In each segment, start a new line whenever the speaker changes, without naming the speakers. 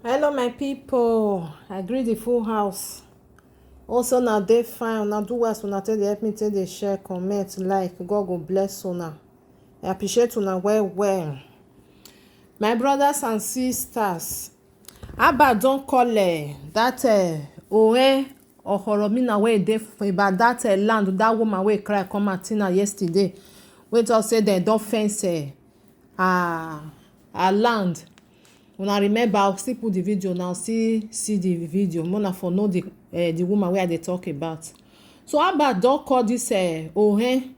Hello my people, I greet the full house. Also na dey fine, una do well, una take dey help me take dey share, comment, like. God go bless una. I appreciate una well well. My brothers and sisters, Abba don call that Ohe Okoromina wey dey about that land, that woman wey cry come Martina yesterday, wey talk say dem don fence her land. Una remember, still put the video now, still see the video una for know the woman wey I dey talk about. So Abba don call this Ohe,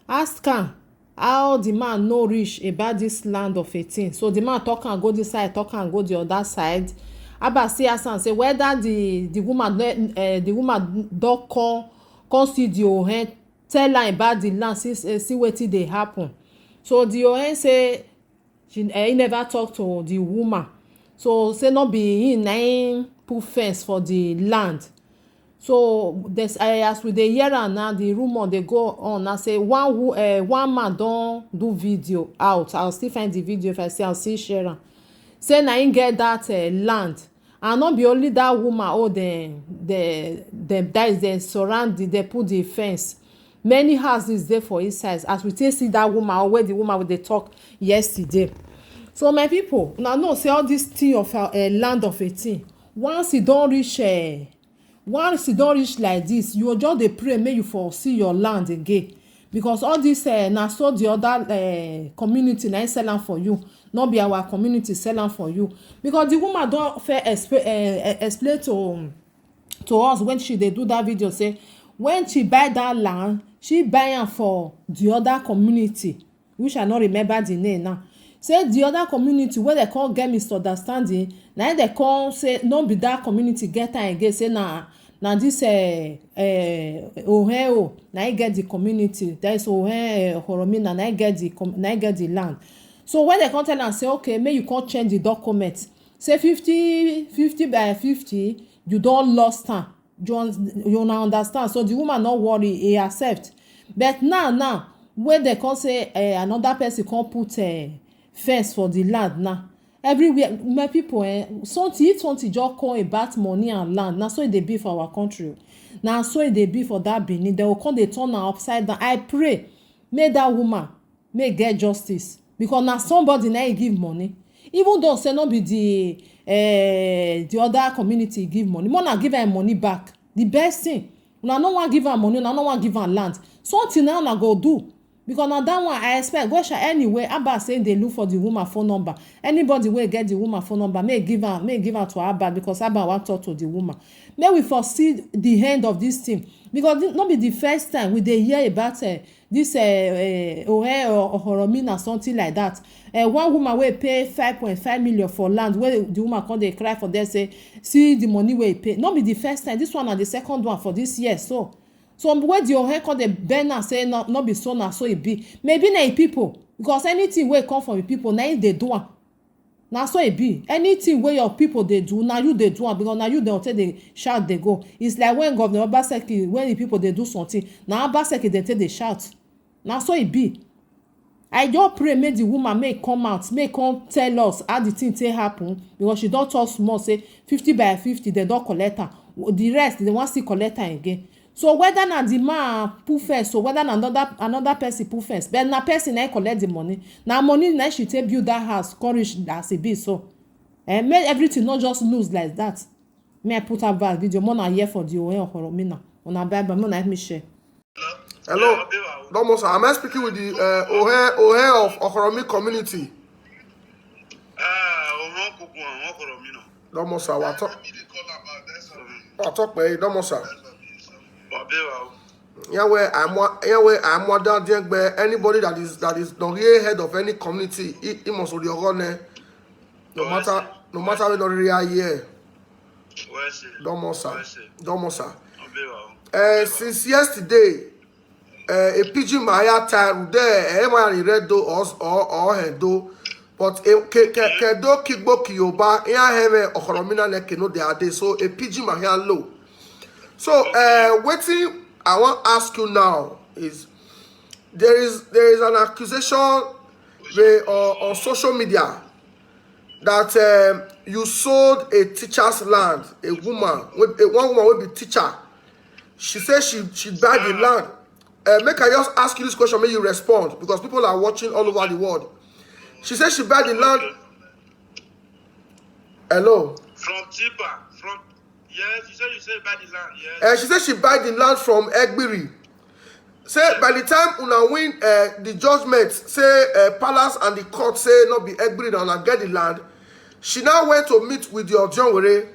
ask am how the man no reach about this land of 18. So the man talk am go this side, talk am go the other side. Abba still ask am say whether the woman don come see the Ohe, tell am about the land, see wetin dey happen. So the Ohe say he never talk to the woman, so say no be him na him put fence for the land. So there's as we dey hear am now, the rumour dey go on now say one man don do video out. I'll still find the video, if I see I'll still share am, say na him get that land, and no be only that woman dem surround dem put the fence. Many houses dey for inside, as we take see that woman, or where the woman wey dey talk yesterday. So my people, una know say all this thing of land of 18, once e don reach like this, you go just dey pray make you for see your land again, because all this na so the other community na sell am for you, no be our community sell am for you. Because the woman don explain to us when she dey do that video, say when she buy that land, she buy am for the other community, which I no remember the name now. Say the other community wey dem come get misunderstanding, na dem come say no be that community get am again, say na this Ohe na get the community, that is Ohe Okoromina na get the land. So when dem come tell am say okay, make you come change the document, say 50 by 50, you don lost am. You understand? So the woman no worry, he accept. But now when dem come say another person come put fence for the land, now everywhere my people, something just come about money and land, na so e dey be for our country, na so e dey be for that Benin. Dem go come dey turn am upside down. I pray make that woman make get justice, because na somebody na e give money, even though say no be the other community give money. More na give am money back. The best thing, una no wan give am money, una no wan give am land, something na una go do. Because na that one I expect go sha. Anyway, Abba say they look for the woman phone number. Anybody wey get the woman phone number, may give am to Abba, because Abba wan talk to the woman. May we foresee the end of this thing, because no be the first time we dey hear about this Ohe Okoromina, something like that. One woman wey pay 5.5 million for land, wey the woman come dey cry for there, say see the money wey e pay. No be the first time. This one na the second one for this year. So wey the Ohe come dey bend am say no be so, na so e be. Maybe na e people, because anything wey come from the people na im dey do am. Na so e be. Anything wey your people dey do, na you dey do am, because na you dey take dey shout dey go. It's like when Governor Obaseki, when the people dey do something, na Obaseki dey take dey shout. Na so e be. I just pray make the woman make come out, make come tell us how the thing take happen, because she don talk small say 50 by 50 dem don collect am. The rest dem wan still collect am again. So whether na the man put fence, or whether na another person put fence, but na person na collect the money, na money na she take build that house, come reach as e be so. Make everything not just lose like that. May I put up that video, more na here for the Ohe Okoromina. Una bye bye, more na help me share.
Hello, Domo sir. Am I speaking with the Ohe of Okoromi community? Domo sir, what talk by Domo sir. Anyway, I'm more than anybody that is the real head of any community. He must be the no matter we don't really here. Domo sir. Since yesterday, a pigeon Maya time there, everyone read do or head do, but kedo kigbo kiyoba, ya have Okoromina nekeno de ade, so a pigeon Maya low. So waiting. I want to ask you now is there is an accusation on social media that you sold a teacher's land, one woman will be teacher. She said she buy the land. Make I just ask you this question, may you respond, because people are watching all over the world. She said she buy the land. Hello?
From Tipa. Yes, you said buy the land, yes.
She said she buy the land from Egbiri. Say by the time una win the judgment, say palace and the court say not be Egbiri and una get the land. She now went to meet with the Ojonwere.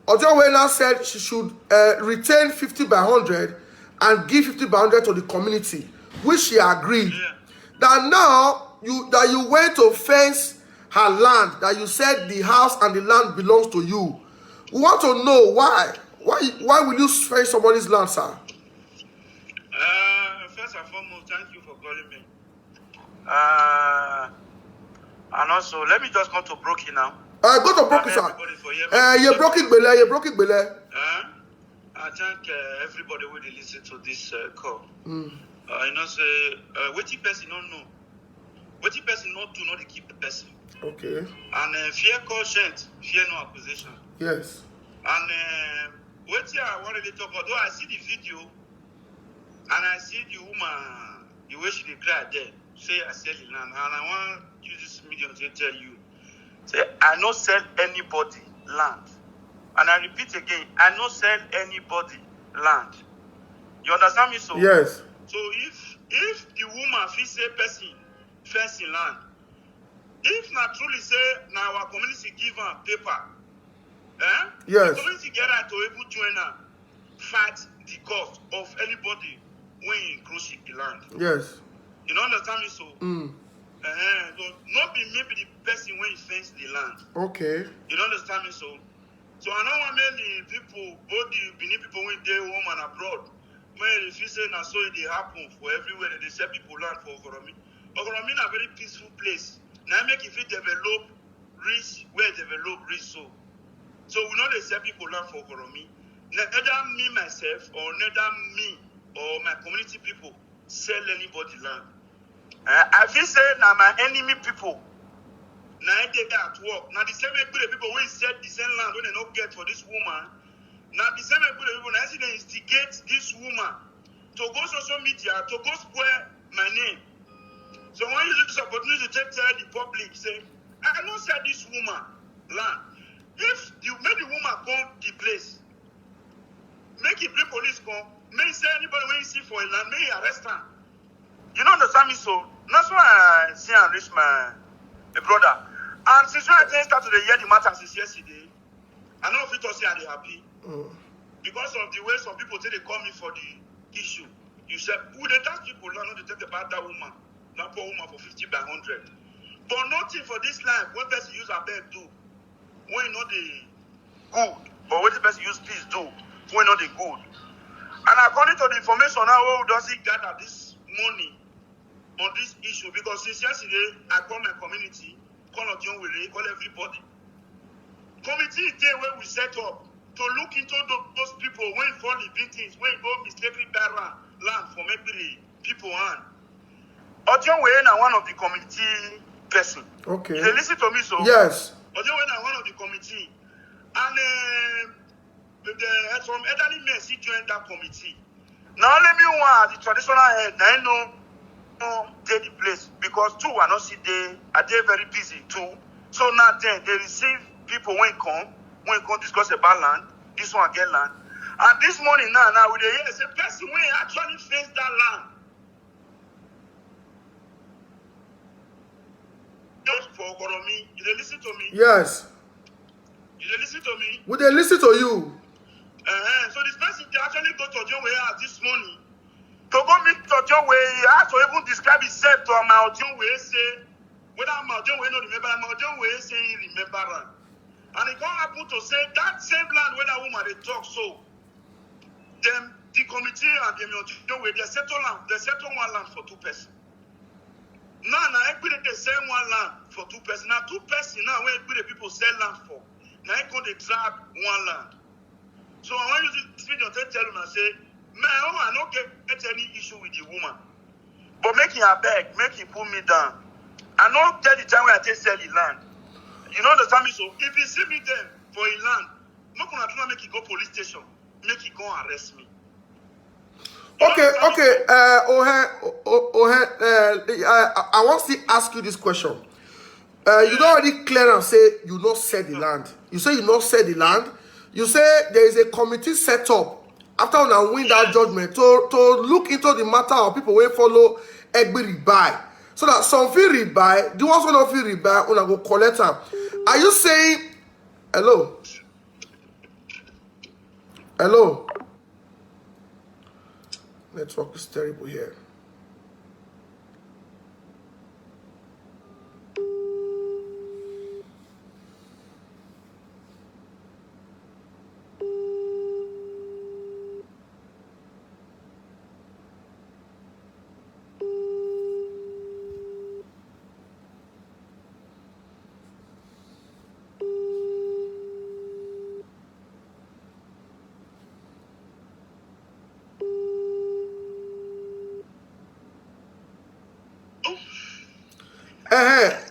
Ojonwere now said she should retain 50 by 100 and give 50 by 100 to the community, which she agreed.
Yeah.
That now you went to fence her land, that you said the house and the land belongs to you. We want to know why. Why will you fence somebody's land, sir?
First and foremost, thank you for calling me. And also, let me just come to Brookie now.
Go to Brookie, sir. You broke it, Bele.
I thank everybody who listen to this call. You know, say, waiting person don't know. Waiting person not to know the keep the person.
Okay.
And fear conscience, fear no accusation.
Yes.
And waiting, I wanted to talk about, though I see the video, and I see the woman, the way she declared there, say I sell the land, and I want to use this medium to tell you, say I not sell anybody land. And I repeat again, I not sell anybody land. You understand me, so?
Yes.
So if the woman feel say person fencing land, if not truly say now our community give her paper,
yes,
the community get her to able join her fight the cost of anybody when you encroach the land.
Yes.
You don't understand me, so? So not be maybe the person when you fence the land.
Okay.
You don't understand me, so? So I know how many people, both the Benin people when they home and abroad, when if you say now so it happen for everywhere that they sell people land for Ogoromi. Ogoromi is a very peaceful place. Now make if it develop rich, where develop rich so. So we know they sell people land for Ogoromi. Neither me myself or neither me or my community people sell anybody land. I feel say now my enemy people. Now they at work. Now the same people when said the same land when they not get for this woman. Now the same people now see they instigate this woman to go social media to go square my name. So when you use this opportunity to tell the public, say, I not sell this woman land. If you make the woman come the place, make it bring police come, may say anybody when you see for a land, may arrest her. You don't understand me, so that's why I see and reach my brother. And since when I started to hear the matter since yesterday, I know if it was here they happy. Because of the way some people say they call me for the issue. You said, who they ask people now not to talk about that woman, that poor woman for 50 by 100. But nothing for this life, when person use a bed do, when not the good, but when the person use peace do, when not the good. And according to the information now, who does he gather this money on this issue? Because since yesterday, I call my community, call on John Willie, call everybody. Committee day where we set up to look into those people when fall the victims, when go mistakenly buy land from every people hand. Ojon Willie is one of the committee person.
Okay.
They listen to me, so
yes.
Ojon Willie is one of the committee, and some elderly men see join that committee. Now let me want the traditional head. Now I know they the place because two are not see they are they very busy too. So now then they receive people when come discuss about land. This one get land. And this morning now we dey hear say person when actually face that land. Just for Ogoromi, you dey listen to me?
Yes.
You dey listen to me?
Would they listen to you?
So this person they actually go to Ojon Weye this morning. To go meet Ojon Weye, he has to even describe himself to my Ojon Weye say, whether my Ojon Weye no remember, my Ojon Weye say he remember am. And it can't happen to say that same land where that woman they talk so. Them the committee and the Ojon Weye they settle one land for two persons. Now everybody they sell one land for two persons. Now two persons now where everybody people sell land for. Now they go they drag one land. So I want you to speak on tell them and say, man, I don't get any issue with the woman. But make him beg, make him put me down. I don't get the time where I take sell the land. You know understand me? So if you see me there for a land, no gonna do not make it go police station, make it go arrest me.
Okay. I want to ask you this question. You don't already clear and say you not sell the land. You say you not sell the land. You say there is a committee set up after una win that judgment to look into the matter of people wey follow Egbe rebuy, so that some fit rebuy, the ones who don't fit rebuy, una go collect am. Are you saying hello? Hello? Network is terrible here.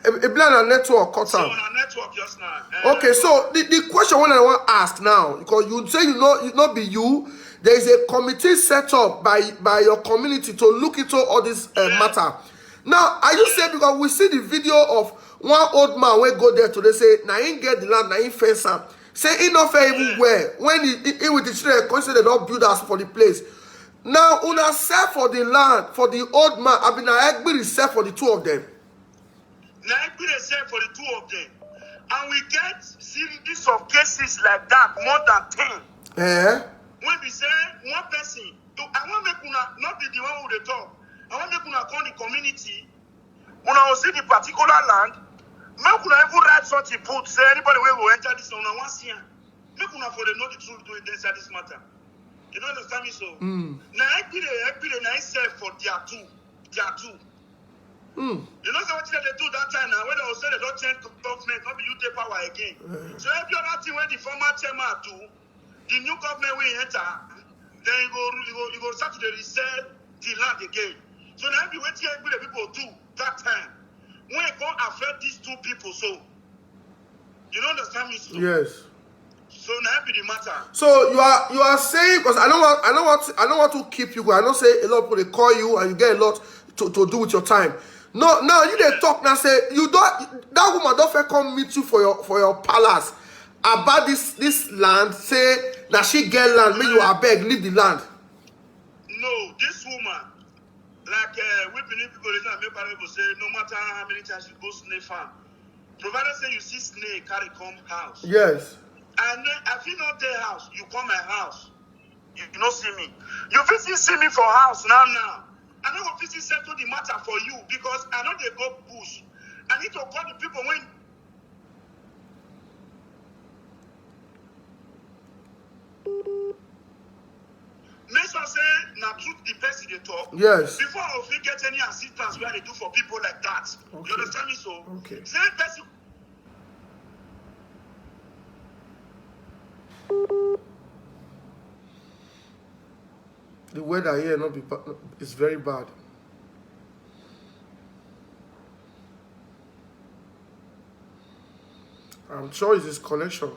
A blind network cut
So
out.
on our network just now.
Okay, so the question one I want to ask now, because you say you not be you, there is a committee set up by your community to look into all this matter. Now, are you saying, because we see the video of one old man when go there today say, "Na him get the land, na him fence am." Say he not fair even where when he with the children consider they don't build house for the place. Now, una sell for the land for the old man. I mean, I agree sell for the two of them.
Now Egbe dey sell for the two of them, and we get series of cases like that more than 10. When we say one person, I want make una not be the one who dey talk. I want make una call the community. Una will see the particular land. Make una even write something put say anybody wey will enter this una wan see am. Make una for dey know the truth to inside this matter. You don't understand me so? Now Egbe dey na sell for their two. You know what they do that time now when they will say they don't change government, not be you take power again. So every other thing when the former chairman do, the new government will enter, then you go start to resell the land again. So now every way the people do that time, when it go affect these two people, so you don't understand me? So?
Yes.
So now be the matter.
So you are saying, because I don't want to keep you. I don't say a lot of people they call you and you get a lot to do with your time. No, now you dey talk now. Say you don't. That woman don't fair come meet you for your palace about this land. Say that she get land. Make you abeg leave the land.
No, this woman, like we believe people make say no matter how many times you go snake farm, provided say you see snake carry come house.
Yes.
And then if you not their house, you come my house. You don't see me. You visit see me for house now. I don't go visit settle the matter for you because I know they go bush. I need to call the people when make sure say na truth the person they talk.
Yes.
Before I will get any assistance where they do for people like that.
Okay.
You understand me so?
Okay.
Same person.
The weather here is very bad. I'm sure it's his connection.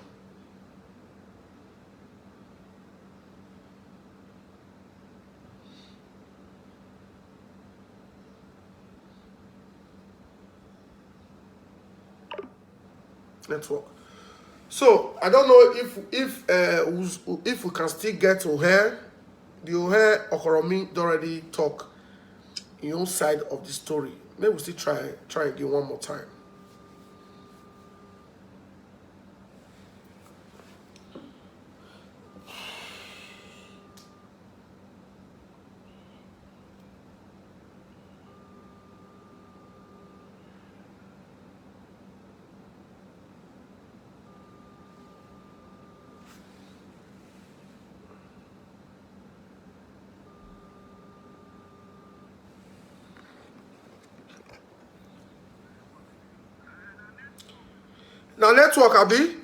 Network. So I don't know if we can still get to her. The Ohe Okoromi already talk in your own side of the story. Maybe we still try again one more time. Now network, Abi.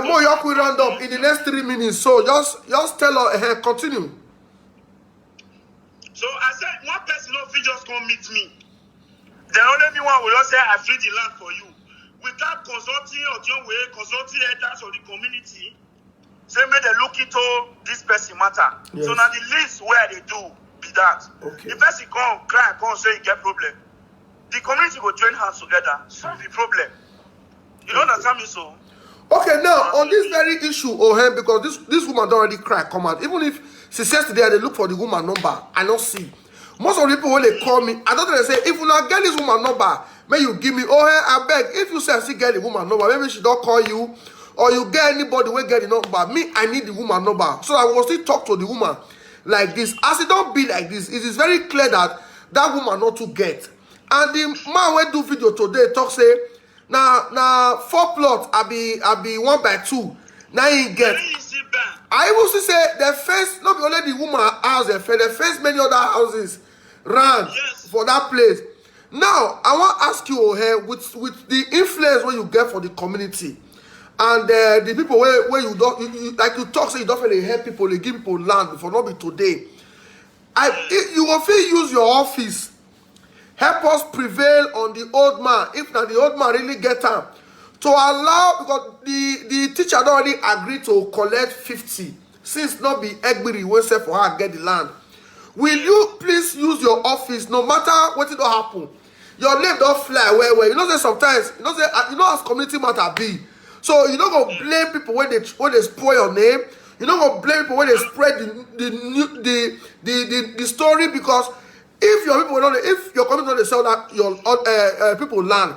More you could round up in the next 3 minutes. So just tell her, continue.
So I said one person of you just come meet me. The only me one will just say I free the land for you. without consulting elders of the community, say make they look into this person matter.
Yes.
So now the least where they do be that.
Okay.
The person come cry, come say he get problem. The community will join hands together, solve the problem. You don't understand me so?
Okay, now on this very issue, because this woman don't already cry, come out. Even if she says today they look for the woman number, I don't see. Most of the people when they call me, I don't know, they say, if you not get this woman number, may you give me, I beg, if you say she get the woman number, maybe she don't call you, or you get anybody will get the number. Me, I need the woman number. So I will still talk to the woman like this. As it don't be like this, it is very clear that that woman not to get. And the man when do video today talk say, now 4 plots, I be 1 by 2. Now he get. I will say the first, not only the woman house, the first many other houses ran for that place. Now I want to ask you, with the influence what you get for the community, and the people where you don't, like you talk, say you don't really help people, they give people land for not be today. You will feel use your office. Help us prevail on the old man. If not, the old man really get time to allow, because the teacher don't already agree to collect 50, since not be Egbiri will say for her get the land. Will you please use your office, no matter what it don't happen? Your name don't fly where. You know say sometimes, you know as community matter be. So you don't go blame people when they spoil your name. You don't go blame people when they spread the story, because if your people don't, if your community don't sell that your people land,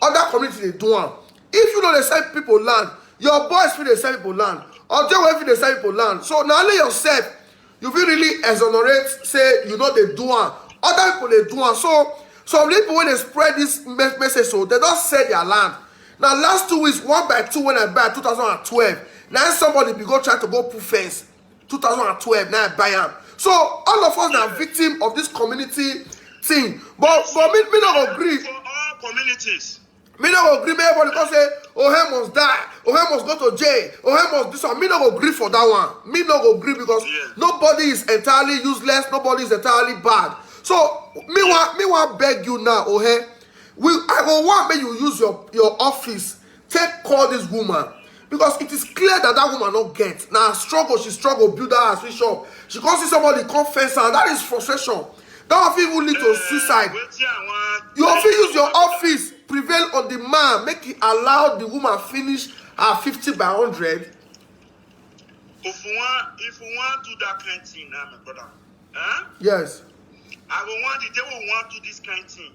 other community they do one. If you don't sell people land, your boys feel they sell people land, or they will feel they sell people land. So now only yourself, you will really exonerate, say you know they do one. Other people they do one. So some people when they spread this message, so they don't sell their land. Now last 2 weeks, 1 by 2 when I buy 2012. Now somebody be go try to go put fence 2012. Now I buy them. So all of us are victim of this community thing. But me not agree.
For all communities.
Me not agree. Me everybody can say, he must die. He must go to jail. He must do something. Me not agree for that one. Me not agree, because nobody is entirely useless. Nobody is entirely bad. So me want beg you now, I go want me you use your office. Call this woman. Because it is clear that woman not get. Now she struggle, build her house, shop. She can't see somebody confess, and that is frustration. That will even lead to suicide. You have to use your office, prevail on the man, make it allow the woman finish her 50 by 100.
If you want to do that kind of thing now, my brother,
Yes.
I will want the devil want to do this kind of thing.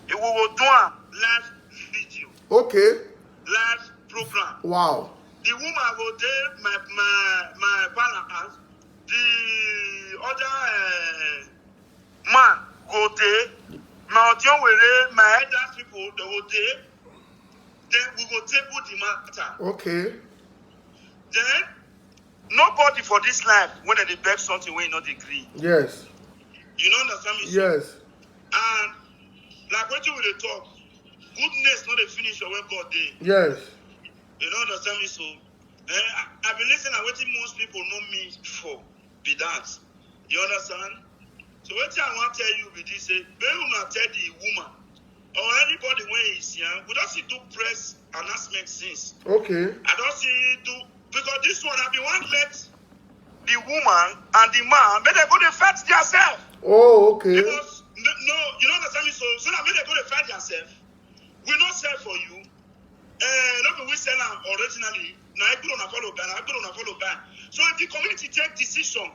It will do a live video.
Okay.
Live program.
Wow.
The woman go there, my partner, the other man go there. Now my elder people they go there. Then we go table the matter.
Okay.
Then nobody for this life when they beg something when you not agree.
Yes.
You know understand me?
Yes.
And like what you will talk, goodness not the finish your work God day.
Yes.
You don't understand me so? I've been listening to what most people know me for. Be that. You understand? So what I want to tell you with this, they will not tell the woman or anybody when he's here, we don't see do press announcement since.
Okay.
I don't see do, because this one I be one let the woman and the man, may they go to fight themselves.
Oh, okay.
Because no, you don't understand me so now may they go to fight themselves. We not sell for you. Not we sell them originally. Now I put on a follow back. So if the community take decision,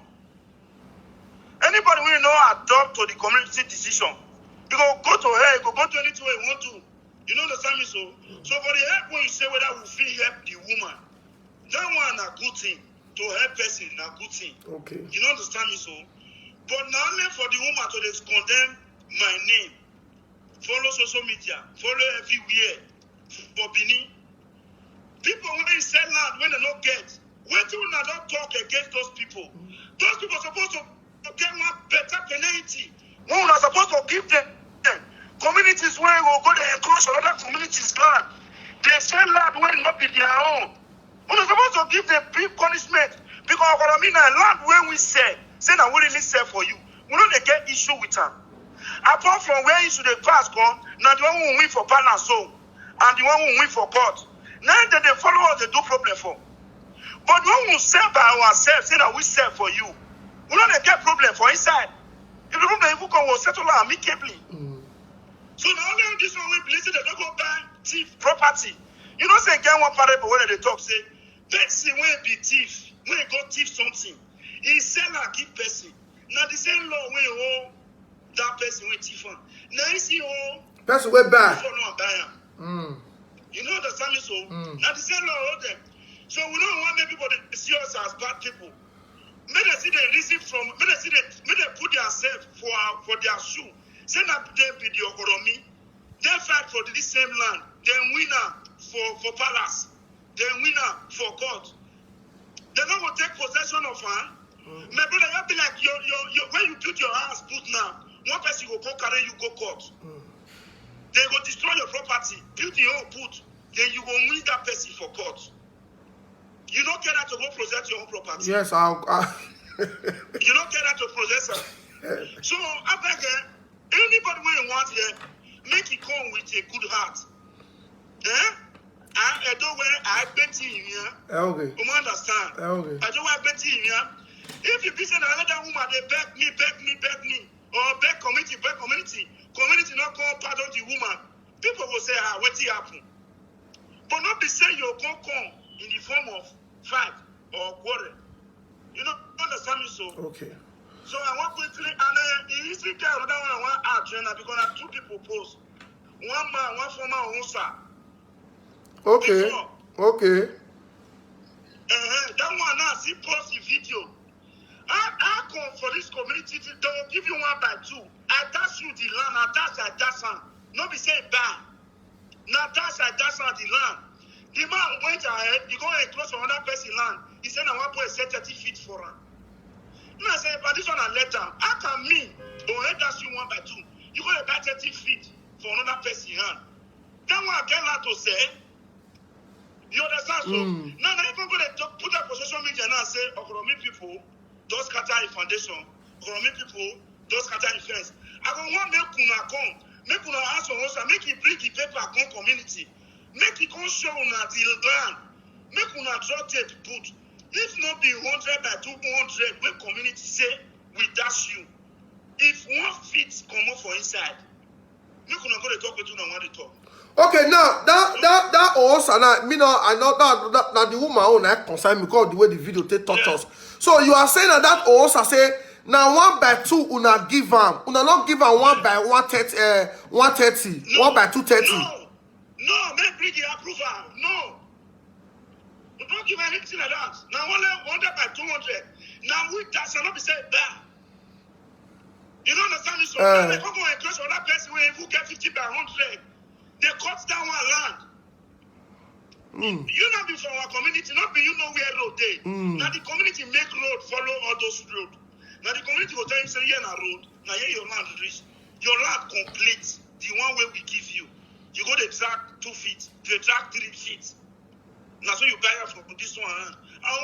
anybody will know adopt to the community decision. You go to her, you go to anything you want to. You know understand me so? So for the help when you say whether we feel help the woman, that one a good thing. To help person a good thing.
Okay.
You know understand me so? But not only for the woman to just condemn my name, follow social media, follow everywhere. For Benin, people when they sell land, when they don't get, wait till they don't talk against those people. Those people are supposed to get one better penalty. One are supposed to give them communities where they will go there and cross other communities' land. They sell land when not be their own. We are supposed to give them big punishment because land where we sell, say that we really sell for you. We don't get issue with them. Apart from where issue they pass, now the one who win for balance so. and the one who win for court. Now that they follow us, they do problem for. But when we serve by ourselves, say that we serve for you, we don't get problem for inside. If the problem even come, we'll settle amicably. So now only this one we believe they don't go buy thief property. You know, say get one parable when they talk, say, person when be thief, when go thief something, he sell and give person. Now the same law when you hold that person with thief on. Now you see all
person way back.
You know understand me so? Now the same law hold them. So we don't want people to see us as bad people. May they see they receive from, may they put themselves for their shoe. Say that they be the economy. They fight for this same land. Then winner for palace. Then winner for court. They're not going to take possession of her. My brother, you be like when you build your house put now, one person will go carry you go court. They go destroy your property, build your own put, then you go win that person for court. You don't care that to go possess your own property.
Yes,
You don't care that to possess her. So I beg anybody when you want here, make it come with a good heart. I don't wear I bet you here.
Okay.
You understand?
Okay.
I don't wear bet you here. If you be saying another woman, they beg me, or beg community not come pardon the woman, people will say, what did happen? But not be saying you're going to come in the form of fight or quarrel. You don't understand me so?
Okay.
So I want quickly, and the history there, another one I want to add, Jenna, because I have two people post. One man, one former Onsa.
Okay. Okay.
That one now, see post the video. I come for this community, they will give you 1 by 2. I dash you the land, I dash on. No be say bad. Now dash on the land. The man went ahead, he go and close for another person land. He said, I want to set 30 feet for him. Now I say, but this one I let down. How can me, or dash you 1 by 2? You go to buy 30 feet for another person hand. That one I get lot to say. You understand? So now even go to put up for social media now and say, Okoromi people, those scatter in foundation, Okoromi people, those scatter in fence. I go want make una come, make una ask for us, make it bring the paper come community, make it come show una the land, make una draw tape put. If not be 100 by 200, when community say we dash you. If 1 feet come up for inside, make una go to talk with una want to talk.
Okay, now that also now me know I know that the woman own I concern me because the way the video they touch us. So you are saying that also say now 1 by 2 una give them, una not give them 1 by 130, 130, 1 by 230.
No, make bring the approval. No. You don't give anything like that. Now only 100 by 200. Now we that shall not be said bad. You don't understand me? So now they come and close on that person where you get 50 by 100. They cut down one land. You not be from our community, not be you know where road they. Now the community make road, follow all those roads. Now the community will tell you, say, here na road, now here your land reach. Your land complete, the one way we give you. You go to track 2 feet, they track 3 feet. Now so you buy it from this one. And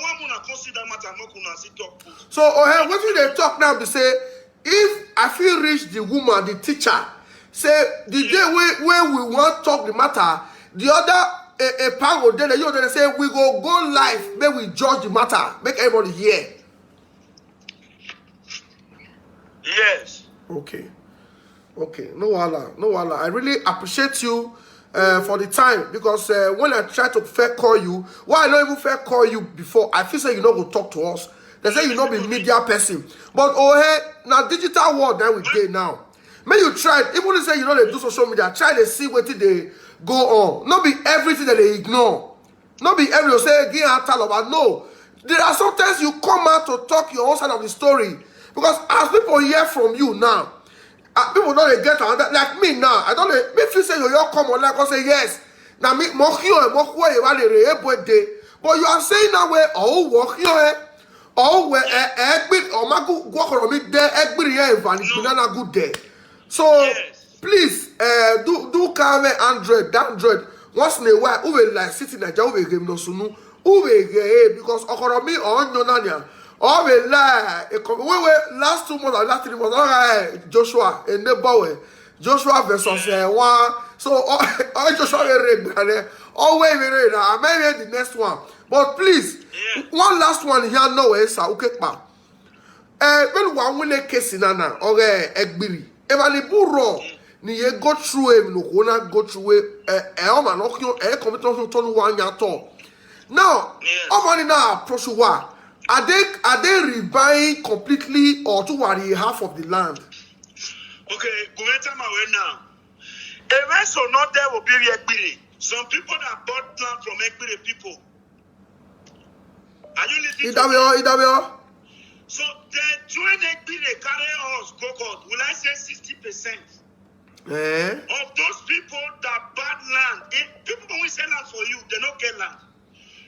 one woman consider matter, no kuna see talk.
So what do they talk now? They say, if I feel reach the woman, the teacher, say the day where we want talk the matter, the other a panel then you know they say we go live, make we judge the matter, make everybody hear.
Yes.
Okay, no wala. I really appreciate you for the time because when I try to fair call you, why I not even fair call you before, I feel say you not go talk to us. They say you not be media person, but now digital world that we get now. May you try, even if say you know they do social media, try to see what they go on. Not be everything that they ignore. Not be everything say again about. No, there are sometimes you come out to talk your own side of the story because as people hear from you now, people don't get another like me now. I don't me feel say you come on like I say yes. Now me but you are saying that way walk here. Oh, where or magu walk on me there, banana good day. So please, do come Android, once in a while, who will like sitting at Java game no sunu, who will because Okoromi on Nonania, or will lie last 2 months or last 3 months, all right, Joshua and the boy. Joshua versus one. So all Joshua always na maybe the next one. But please, one last one here no is okay pa. When one win a case in Nana or Egbiri, Evani Buro, ni ye go through him, no wanna go through man, okay, commitment to one at all. Now, how many now approach what? Are they rebuying completely or to worry half of the land?
Okay, go enter my way now. A rest or not there will be Egbiri. Some people that bought land from Egbiri people. Are you listening to me? So the joint Egbiri carry us go God. Will I say 60%? Of those people that bought land, people when sell land for you, they don't get land.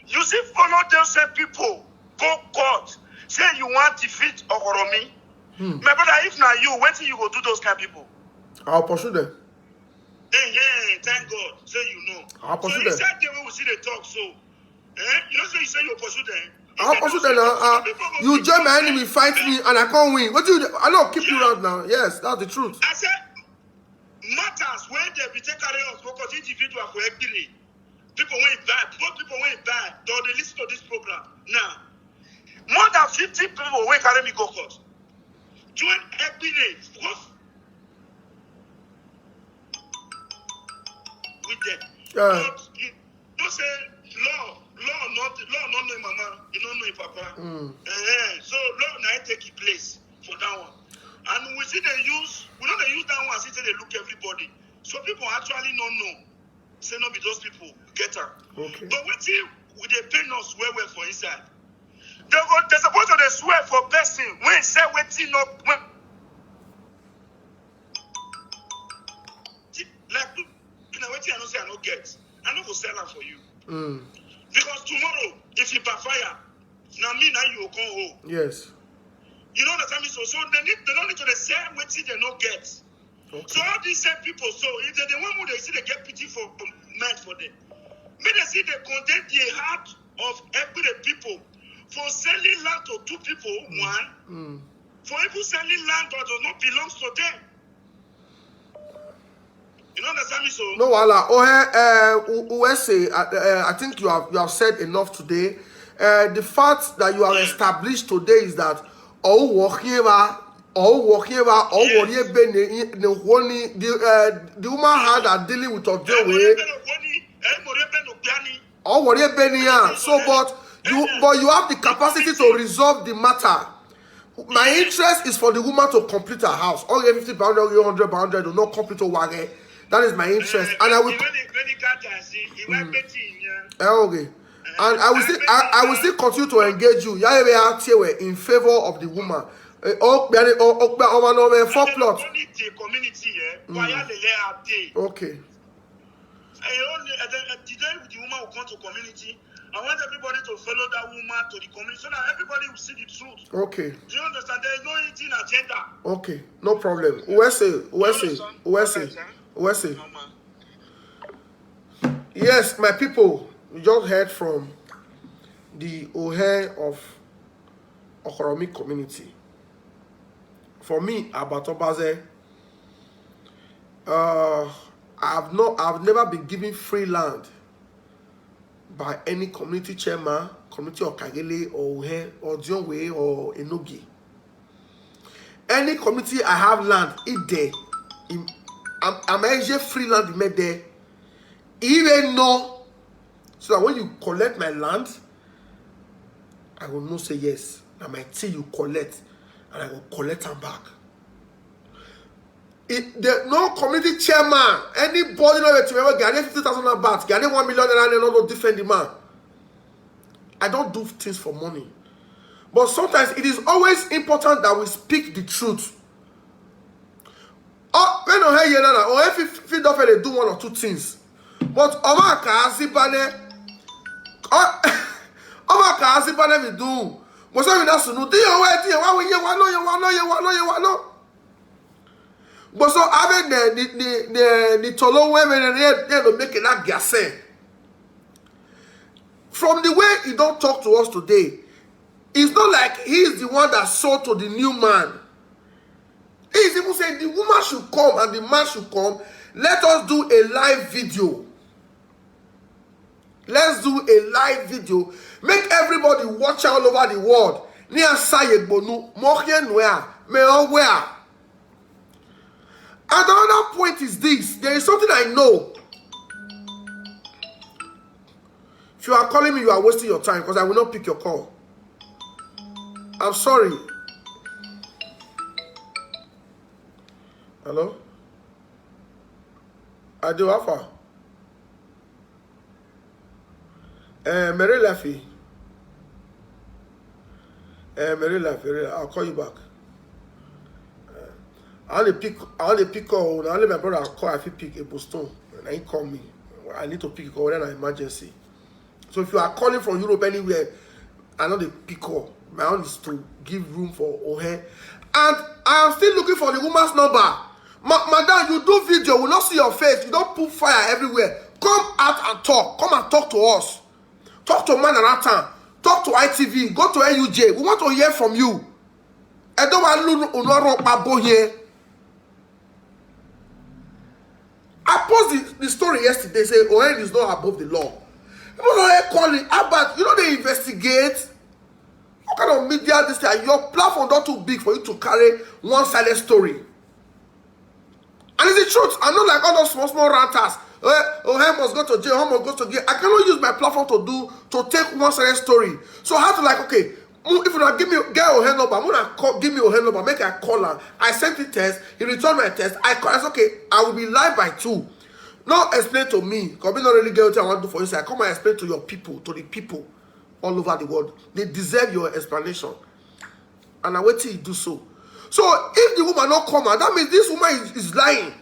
You see, follow those same people, go court, say you want to defeat Okoromi. My brother, if not you, when till you go do those kind of people?
I'll pursue them.
Hey, thank God. Say you know.
I'll pursue
so
them.
Inside there we will see the talk. So, you know, so you say you pursue them.
I'll pursue them now. You join my enemy, fight me, and I can't win. What do you? I know, keep you around now. Yes, that's the truth.
I said, matters when they be take carry us because individual for Egbiri. People went bad. Both people went bad. Though they listen to this program now. More than 50 people went carry me go court. Join Egbiri with them. But you don't say law not know mama, you don't know papa. So law now take its place for that one. And we see they use, we know they use that one since they look everybody. So people actually don't know. Say no be those people get her.
Okay.
But what if they pay no swear for inside? They're supposed to swear for person when say waiting up when like you know what I don't say I don't get. I don't go sell her for you. Because tomorrow, if you backfire, now me now you will come home.
Yes.
You know what I mean? So they don't need to say waiting they don't get. Okay. So all these same people, so if they want more, they see they get pity for men for them. May they see they condemn the heart of every people for selling land to two people, one, for even selling land that does not belong to them. You know understand me? So
no, Wala. I think you have said enough today. The fact that you have established today is that all working the woman had are dealing with Ojewe. So, but you have the capacity to resolve the matter. My interest is for the woman to complete her house. All 50 pounds, 100 pounds, do not complete her. That is my interest, and I will. Okay. And I will still continue to engage you. In favor of the woman. Okay.
The woman will come to community. I want everybody to follow that woman to the community so that everybody will see the truth.
Okay.
Do you understand? There is no eating agenda.
Okay, no problem. USA. Yes, my people, we just heard from the Ohe of Okoromi community. For me, Abatobaze, I've never been given free land by any community chairman, community of Kagele or Ohe or Dionwe or Enogi. Any community I have land, it there. I'm actually free land made there. Even know, so that when you collect my land, I will not say yes. I might say you collect, and I will collect them back. No community chairman, anybody know to ever get 50,000 baht, get 1 million and not defend the man. I don't do things for money. But sometimes it is always important that we speak the truth. Oh, when I hear that, or if they do one or two things. But Omaka Zibane, we do. But so we don't know. Do you want? But so having the tolo women and making that gas. From the way he don't talk to us today, it's not like he's the one that sold to the new man. He's even saying the woman should come and the man should come. Let us do a live video. Let's do a live video. Make everybody watch all over the world. Near Sayegbonu, Mohienwea, Meowea. And another point is this. There is something I know. If you are calling me, you are wasting your time because I will not pick your call. I'm sorry. Hello? Ado Alpha. Mary Laffy. Mary Laffy. I'll call you back. I only pick call. Only my brother I'll call if he pick a Boston. And he call me. I need to pick a call when an emergency. So if you are calling from Europe anywhere, I know the pick call. My own is to give room for Ohe. And I am still looking for the woman's number. Madam, you do video, we will not see your face. You don't put fire everywhere. Come out and talk. Come and talk to us. Talk to Manaratan. Talk to ITV. Go to NUJ. We want to hear from you. I don't want to here. I posted the story yesterday. Say Ohen is not above the law. People don't call it about. You know they investigate. What kind of media this thing? Your platform not too big for you to carry one-sided story. And it's the truth. I'm not like all those small ranters. Ohen must go to jail. Ohen must go to jail. I cannot use my platform to take one-sided story. So I have to like, okay, if you don't give me get Ohen number, I'm gonna give me Ohen number. Make a call her. I sent the test. He returned my test. I call. I said, okay, I will be live by 2. Now explain to me. Because me not really get what I want to do for you. So I come and explain to your people, to the people all over the world. They deserve your explanation. And I wait till you do so. So if the woman not come out, that means this woman is lying.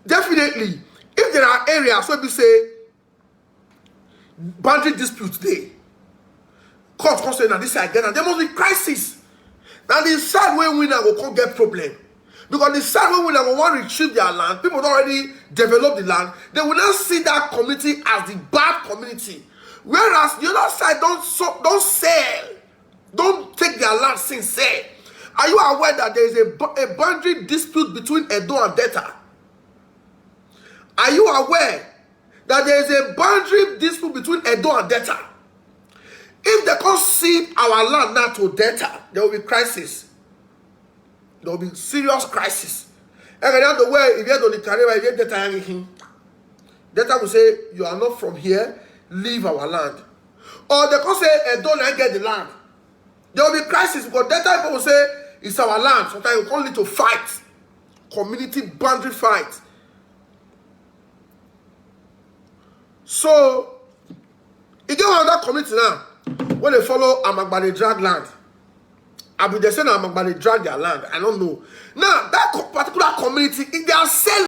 Definitely. If there are areas where we say boundary disputes there, court can say now this again, and there must be crisis. Now the side where winner will come get problem. Because the side where winner will want to retrieve their land, people don't already develop the land, they will not see that community as the bad community. Whereas the other side don't sell. Don't take their land since sell. Are you aware that there is a boundary dispute between Edo and Delta? Are you aware that there is a boundary dispute between Edo and Delta? If they can't cede our land now to Delta, there will be crisis. There will be serious crisis. And the way if you're the Caribbean, if you're Delta, Delta will say, you are not from here, leave our land. Or they can say, Edo not get the land. There will be crisis because Delta people will say, it's our land. Sometimes we call it to fight. Community boundary fight. So, if you another community now, when they follow Amagbale drag land, I be they say Amagbale drag their land. I don't know. Now, that particular community, if they are selling